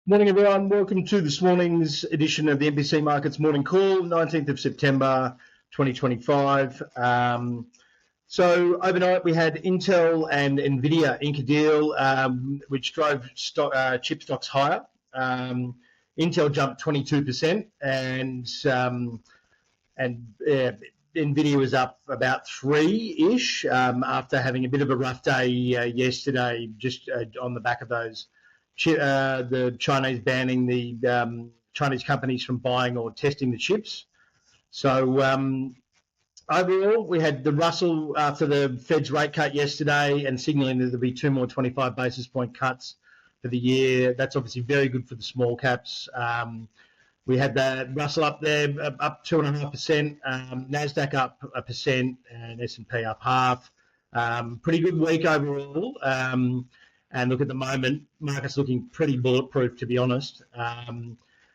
Morning, everyone. Welcome to this morning's edition of the MPC Markets Morning Call, 19th of September, 2025. So overnight we had Intel and Nvidia ink a deal, which drove chip stocks higher. Intel jumped 22%, and Nvidia was up about 3-ish after having a bit of a rough day yesterday, just on the back of those. The Chinese banning the Chinese companies from buying or testing the chips. So overall, we had the Russell after the Fed's rate cut yesterday and signalling that there'll be 2 more 25 basis point cuts for the year. That's obviously very good for the small caps. We had the Russell up there, up 2.5%, NASDAQ up 1%, and S&P up 0.5%. Pretty good week overall. And look, at the moment, market's looking pretty bulletproof, to be honest.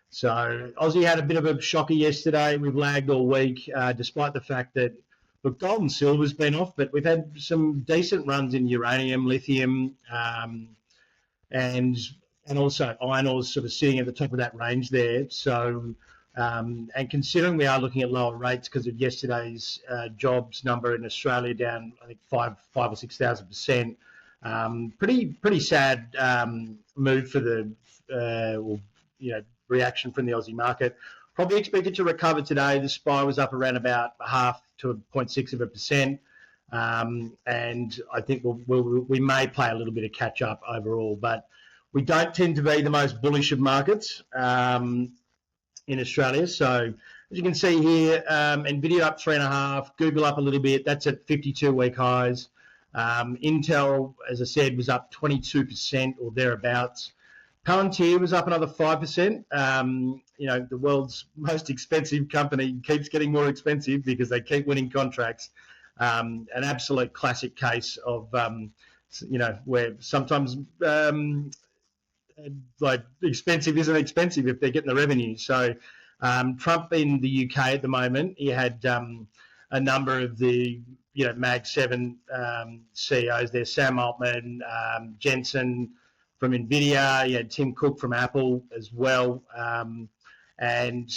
So Aussie had a bit of a shocker yesterday. We've lagged all week, despite the fact that, look, gold and silver's been off, but we've had some decent runs in uranium, lithium, and also iron ore's sort of sitting at the top of that range there. So, and considering we are looking at lower rates because of yesterday's jobs number in Australia down, I think 5 or 6,000%. Pretty sad move for the reaction from the Aussie market. Probably expected to recover today. The SPI was up around about 0.5 to 0.6%, and I think we may play a little bit of catch up overall, but we don't tend to be the most bullish of markets in Australia. So as you can see here, Nvidia up 3.5, Google up a little bit. That's at 52-week highs. Intel, as I said, was up 22% or thereabouts. Palantir was up another 5%. The world's most expensive company keeps getting more expensive because they keep winning contracts. An absolute classic case of, where sometimes like expensive isn't expensive if they're getting the revenue. So Trump in the UK at the moment, he had a number of the Mag 7 CEOs there, Sam Altman, Jensen from Nvidia, you had Tim Cook from Apple as well. And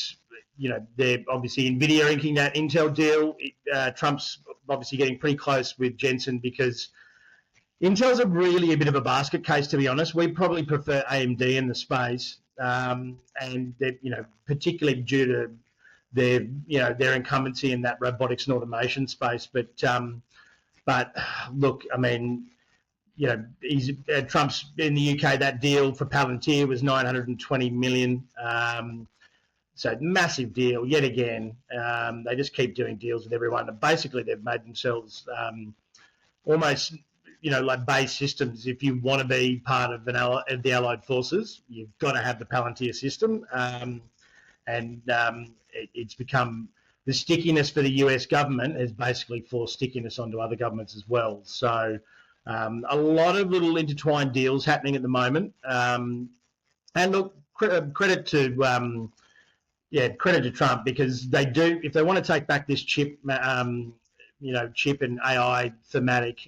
they're obviously Nvidia inking that Intel deal. Trump's obviously getting pretty close with Jensen because Intel's really a bit of a basket case, to be honest. We probably prefer AMD in the space, and they're, particularly due to their incumbency in that robotics and automation space. But look, I mean, Trump's in the UK. That deal for Palantir was 920 million. So massive deal yet again. They just keep doing deals with everyone. And basically, they've made themselves almost like base systems. If you want to be part of the Allied Forces, you've got to have the Palantir system. It's become the stickiness for the US government has basically forced stickiness onto other governments as well. So a lot of little intertwined deals happening at the moment. And look, credit to Trump, because they do, if they want to take back this chip and AI thematic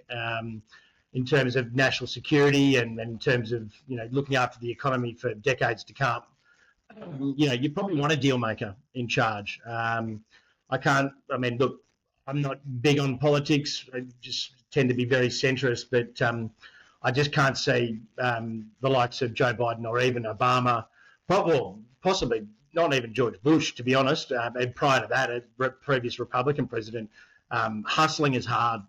in terms of national security and in terms of looking after the economy for decades to come. You probably want a deal maker in charge. Look, I'm not big on politics. I just tend to be very centrist, but I just can't see the likes of Joe Biden or even Obama, possibly not even George Bush, to be honest, and prior to that, a previous Republican president, hustling is hard.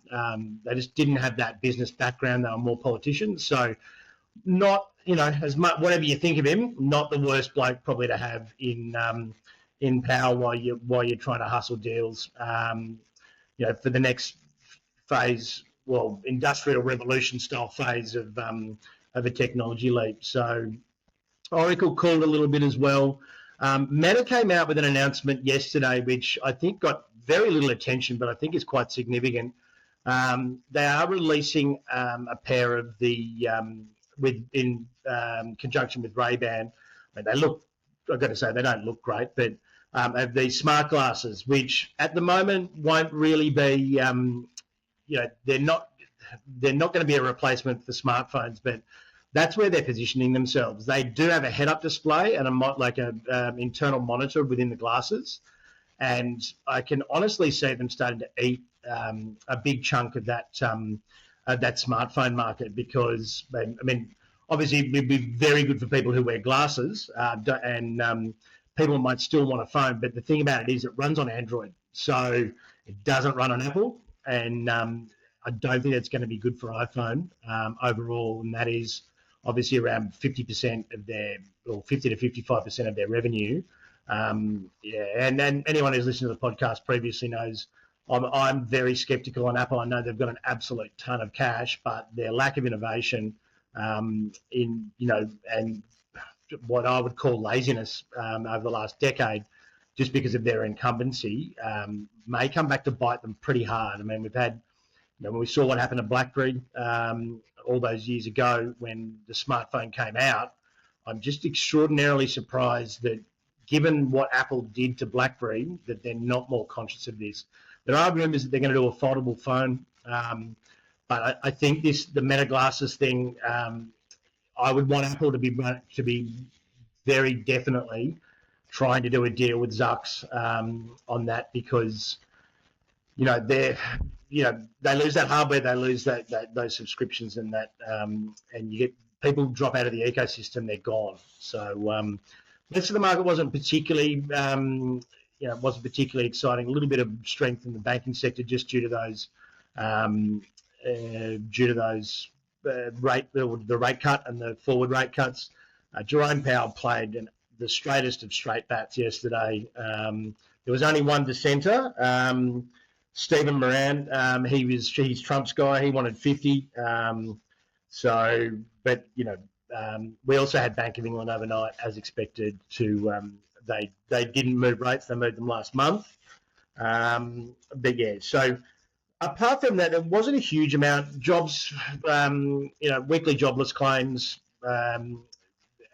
They just didn't have that business background. They were more politicians. So not, as much, whatever you think of him, not the worst bloke probably to have in power while you're trying to hustle deals. For the next phase, industrial revolution style phase of a technology leap. So Oracle called a little bit as well. Meta came out with an announcement yesterday, which I think got very little attention, but I think is quite significant. They are releasing a pair of the in conjunction with Ray-Ban. I mean, they look, I've got to say, they don't look great, but of these smart glasses, which at the moment won't really be, they're not going to be a replacement for smartphones, but That's where they're positioning themselves. They do have a head-up display and a internal monitor within the glasses, and I can honestly see them starting to eat a big chunk of that smartphone market, because I mean, obviously it would be very good for people who wear glasses, and people might still want a phone, but the thing about it is it runs on Android, so it doesn't run on Apple, and I don't think that's going to be good for iPhone overall, and that is obviously around 50% of their, or 50 to 55% of their revenue. And then anyone who's listened to the podcast previously knows I'm very skeptical on Apple. I know they've got an absolute ton of cash, but their lack of innovation and what I would call laziness over the last decade, just because of their incumbency, may come back to bite them pretty hard. I mean, we've had, when we saw what happened to BlackBerry all those years ago when the smartphone came out, I'm just extraordinarily surprised that, given what Apple did to BlackBerry, that they're not more conscious of this. There are rumours that they're going to do a foldable phone, but I think the Meta glasses thing, I would want Apple to be very definitely trying to do a deal with Zucks on that, because they lose that hardware, they lose those subscriptions, and you get people drop out of the ecosystem, they're gone. So the rest of the market wasn't particularly exciting. A little bit of strength in the banking sector just due to those the rate cut and the forward rate cuts. Jerome Powell played the straightest of straight bats yesterday. There was only one dissenter, Stephen Moran. He's Trump's guy. He wanted 50. We also had Bank of England overnight, as expected. They didn't move rates; they moved them last month. But yeah, so apart from that, there wasn't a huge amount. Jobs, weekly jobless claims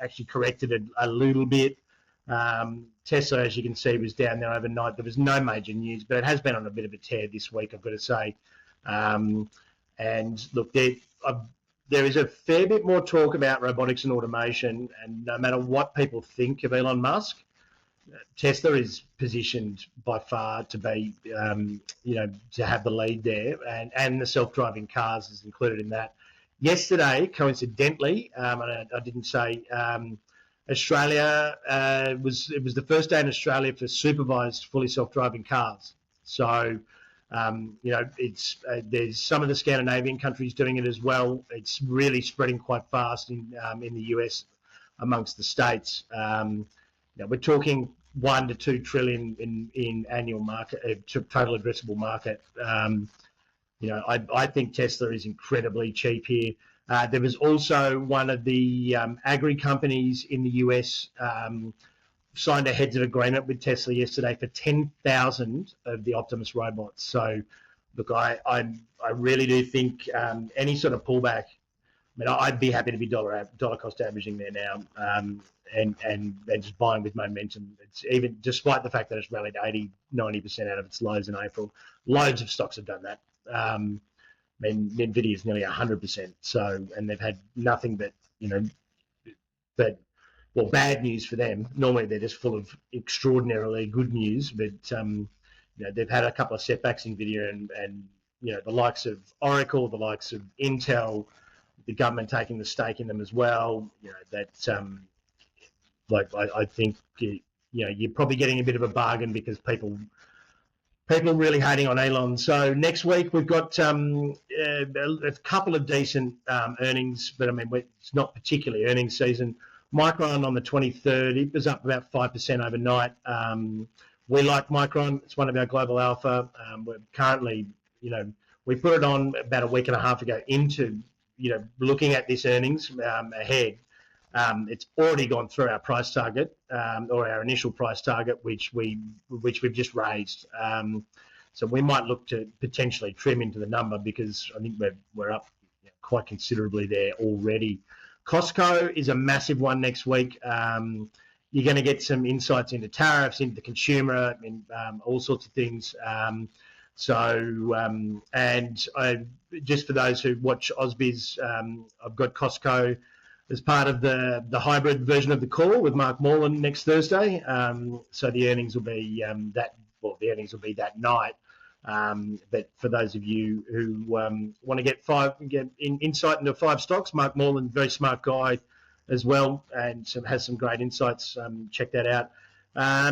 actually corrected a little bit. Tesla, as you can see, was down there overnight. There was no major news, but it has been on a bit of a tear this week, I've got to say. And look, there is a fair bit more talk about robotics and automation, and no matter what people think of Elon Musk, Tesla is positioned by far to be, to have the lead there, and the self-driving cars is included in that. Yesterday, coincidentally, and I didn't say, Australia it was the first day in Australia for supervised fully self-driving cars. So, it's there's some of the Scandinavian countries doing it as well. It's really spreading quite fast in the US amongst the states. We're talking 1 to 2 trillion in annual market, total addressable market. I think Tesla is incredibly cheap here. There was also one of the agri companies in the US signed a heads of agreement with Tesla yesterday for 10,000 of the Optimus robots. So, look, I really do think any sort of pullback, I mean, I'd be happy to be dollar cost averaging there now, and just buying with momentum. It's even despite the fact that it's rallied 80-90% out of its lows in April. Loads of stocks have done that. I mean, Nvidia is nearly 100%. So, and they've had nothing but bad news for them. Normally they're just full of extraordinarily good news, but they've had a couple of setbacks in Nvidia, and the likes of Oracle, the likes of Intel, the government taking the stake in them as well. I think you're probably getting a bit of a bargain, because people are really hating on Elon. So next week we've got a couple of decent earnings, but I mean, it's not particularly earnings season. Micron on the 23rd, it was up about 5% overnight. We like Micron. It's one of our global alpha. We're currently, we put it on about a week and a half ago into, looking at this earnings ahead. It's already gone through our price target, or our initial price target, which we've just raised. So we might look to potentially trim into the number, because I think we're up quite considerably there already. Costco is a massive one next week. You're going to get some insights into tariffs, into the consumer, and all sorts of things. Just for those who watch Ausbiz, I've got Costco as part of the hybrid version of the call with Mark Morland next Thursday. So the earnings will be the earnings will be that night. But for those of you who want to get insight into 5 stocks, Mark Morland, very smart guy as well, and has some great insights. Check that out.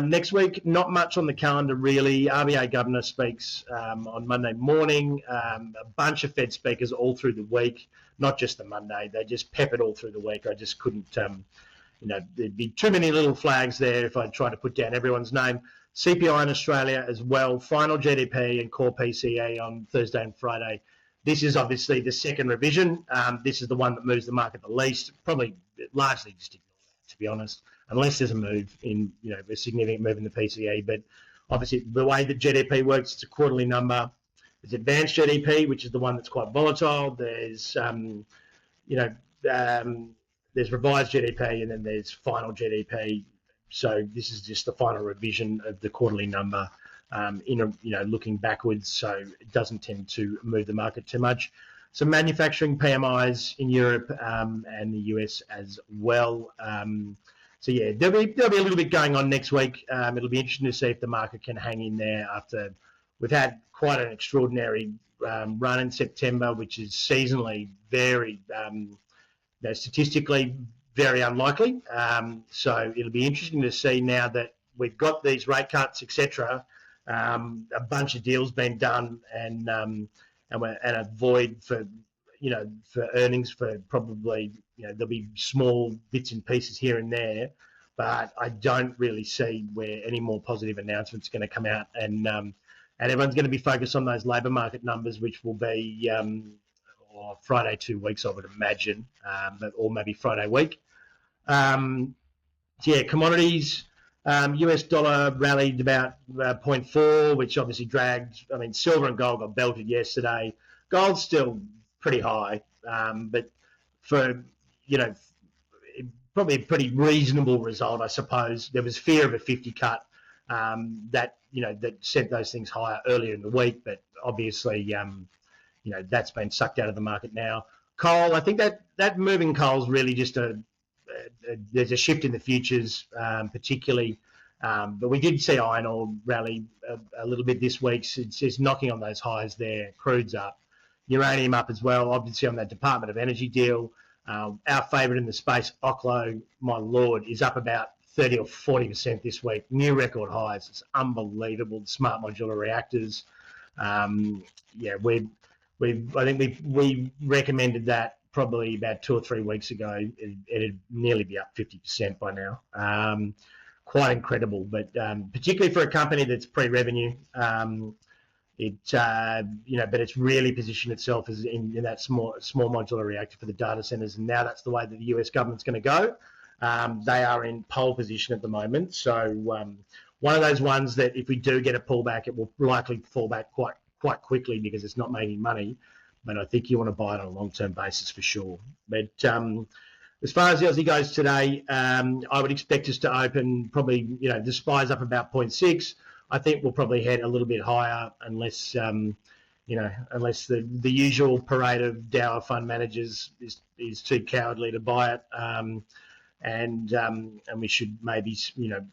Next week, not much on the calendar really. RBA governor speaks on Monday morning. A bunch of Fed speakers all through the week, not just the Monday. They just peppered all through the week. I just couldn't, there'd be too many little flags there if I tried to put down everyone's name. CPI in Australia as well, final GDP and core PCE on Thursday and Friday. This is obviously the second revision. This is the one that moves the market the least, probably largely just ignore that, to be honest, unless there's a move in, a significant move in the PCE. But obviously the way that GDP works, it's a quarterly number. There's advanced GDP, which is the one that's quite volatile. There's, there's revised GDP, and then there's final GDP. So this is just the final revision of the quarterly number, looking backwards. So it doesn't tend to move the market too much. Some manufacturing PMIs in Europe and the US as well. So yeah, there'll be a little bit going on next week. It'll be interesting to see if the market can hang in there after we've had quite an extraordinary run in September, which is seasonally very, statistically very unlikely. So it'll be interesting to see now that we've got these rate cuts, etc. A bunch of deals being done, and a void for earnings for probably, there'll be small bits and pieces here and there, but I don't really see where any more positive announcements are going to come out, and everyone's going to be focused on those labour market numbers, which will be Friday 2 weeks, I would imagine, or maybe Friday week. Commodities. US dollar rallied about 0.4, which obviously dragged. I mean, silver and gold got belted yesterday. Gold's still pretty high, but for, probably a pretty reasonable result, I suppose. There was fear of a 50 cut that sent those things higher earlier in the week, but obviously, that's been sucked out of the market now. Coal, I think that move in coal is really just there's a shift in the futures, particularly, but we did see iron ore rally a little bit this week. So it's knocking on those highs there. Crude's up, uranium up as well, obviously on that Department of Energy deal. Our favourite in the space, Oklo, my lord, is up about 30 or 40% this week. New record highs. It's unbelievable. The smart modular reactors. I think we recommended that probably about 2 or 3 weeks ago. It'd nearly be up 50% by now. Quite incredible, but particularly for a company that's pre-revenue, but it's really positioned itself as in that small modular reactor for the data centers, and now that's the way that the US government's going to go. They are in pole position at the moment, so one of those ones that if we do get a pullback, it will likely fall back quite quickly because it's not making money. But I think you want to buy it on a long-term basis for sure. But as far as the Aussie goes today, I would expect us to open probably, the SPY's up about 0.6. I think we'll probably head a little bit higher unless the usual parade of dour fund managers is too cowardly to buy it. And we should maybe,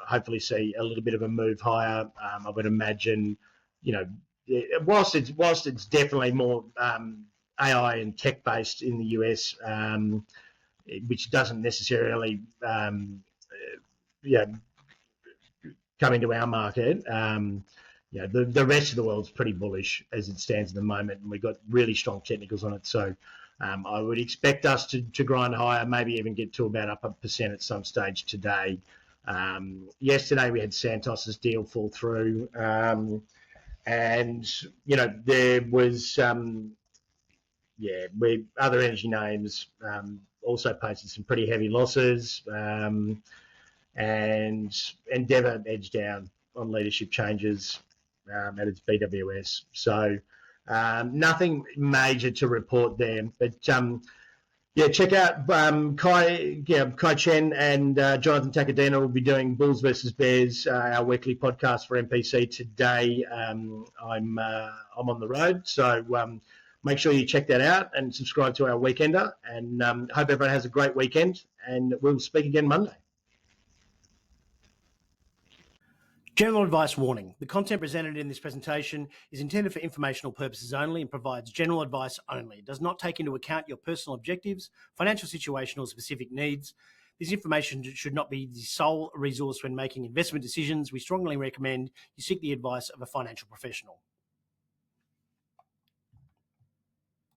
hopefully see a little bit of a move higher. I would imagine, whilst it's definitely more AI and tech based in the US, which doesn't necessarily come into our market, the rest of the world's pretty bullish as it stands at the moment, and we've got really strong technicals on it. So I would expect us to grind higher, maybe even get to about up 1% at some stage today. Yesterday we had Santos's deal fall through. And there was other energy names also posted some pretty heavy losses, and Endeavour edged down on leadership changes at its BWS. So nothing major to report there, but check out Kai Chen and Jonathan Takadena will be doing Bulls versus Bears, our weekly podcast for MPC today. I'm on the road, so make sure you check that out and subscribe to our Weekender. And hope everyone has a great weekend. And we'll speak again Monday. General advice warning. The content presented in this presentation is intended for informational purposes only and provides general advice only. It does not take into account your personal objectives, financial situation, or specific needs. This information should not be the sole resource when making investment decisions. We strongly recommend you seek the advice of a financial professional.